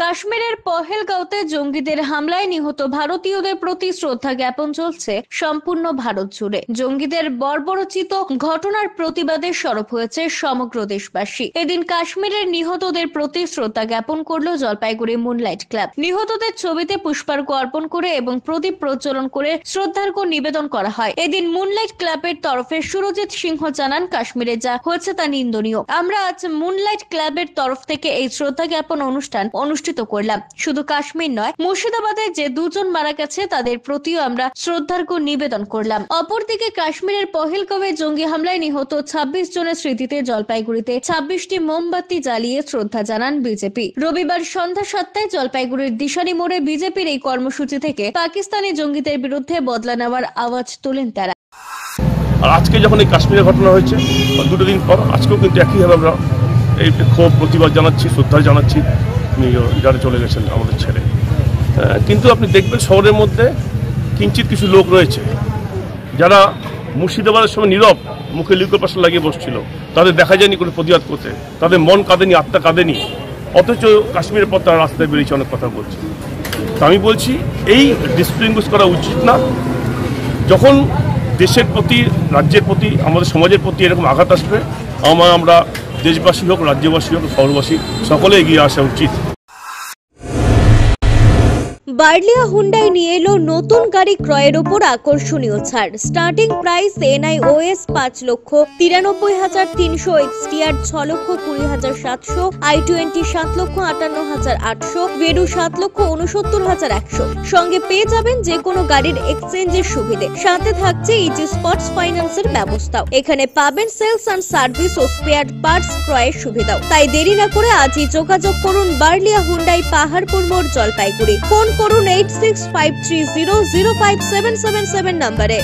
কাশ্মীরের পহেলগাঁওতে জঙ্গিদের হামলায় নিহত ভারতীয়দের প্রতি শ্রদ্ধা জ্ঞাপন চলছে সম্পূর্ণ ভারত জুড়ে। জঙ্গিদের বর্বরোচিত ঘটনার প্রতিবাদে সরব হয়েছে সমগ্র দেশবাসী। এদিন কাশ্মীরের নিহতদের প্রতি শ্রদ্ধা জ্ঞাপন করল জলপাইগুড়ি মুনলাইট ক্লাব। নিহতদের ছবিতে পুষ্পার্ঘ অর্পণ করে এবং প্রদীপ প্রজ্বলন করে শ্রদ্ধার্ঘ নিবেদন করা হয়। এদিন মুনলাইট ক্লাবের তরফে সুরজিৎ সিংহ জানান, কাশ্মীরে যা হয়েছে তা নিন্দনীয়। আমরা আজ মুনলাইট ক্লাবের তরফ থেকে এই শ্রদ্ধা জ্ঞাপন অনুষ্ঠান অনুষ্ঠিত করলাম। শুধু কাশ্মীর নয়, মুর্শিদাবাদে যে দুজন মারা গেছে তাদের প্রতিও আমরা শ্রদ্ধার্ঘ নিবেদন করলাম। অপরদিকে কাশ্মীরের পহেলগাঁওয়ে জঙ্গি হামলায় নিহত 26 জনের স্মৃতিতে জলপাইগুড়িতে 26টি মোমবাতি জ্বালিয়ে শ্রদ্ধা জানান বিজেপি। রবিবার সন্ধ্যা 7টায় জলপাইগুড়ির দিশানি মোড়ে বিজেপির এই কর্মসূচি থেকে পাকিস্তানি জঙ্গিদের বিরুদ্ধে বদলা নেওয়ার আওয়াজ তোলেন তারা। আর আজকে যখন এই কাশ্মীরের ঘটনা হয়েছে, দুটো দিন পর আজকেও কিন্তু একইভাবে আমরা এই ক্ষোভ প্রতিবাদ জানাচ্ছি, শ্রদ্ধা জানাচ্ছি যারা চলে গেছেন আমাদের ছেড়ে। কিন্তু আপনি দেখবেন শহরের মধ্যে কিঞ্চিত কিছু লোক রয়েছে যারা মুর্শিদাবাদের সময় নীরব মুখে লিকুর পাশে লাগিয়ে বসছিল, তাদের দেখা যায়নি কোনো প্রতিবাদ করতে, তাদের মন কাঁদেনি, আত্মা কাঁদেনি, অথচ কাশ্মীরের পর তারা রাস্তায় বেরিয়েছে, অনেক কথা বলছে। তো আমি বলছি এই ডিসপ্লিনগুস করা উচিত না। যখন দেশের প্রতি, রাজ্যের প্রতি, আমাদের সমাজের প্রতি এরকম আঘাত আসবে, আমরা দেশবাসী হোক, রাজ্যবাসী হোক, শহরবাসী সকলে এগিয়ে আসা উচিত। বার্লিয়া হুন্ডাই নিয়ে এলো নতুন গাড়ি ক্রয়ের উপর আকর্ষণীয় ছাড়। Starting price NIOS 5,93,300, XTR 6,20,700, i20 7,58,800, ভেডু 7,69,100। সঙ্গে পেয়ে যাবেন যে কোনো গাড়ির এক্সচেঞ্জের সুবিধে। সাথে থাকছে ইজি স্পটস ফাইন্যান্সের ব্যবস্থাও। এখানে পাবেন সেলস অ্যান্ড সার্ভিস ও স্পেয়ার পার্টস ক্রয়ের সুবিধাও। তাই দেরি না করে আজই যোগাযোগ করুন বার্লিয়া হুন্ডাই, পাহাড়পুর মোড়, জলপাইগুড়ি। ফোন করুন 865330057777 নম্বরে।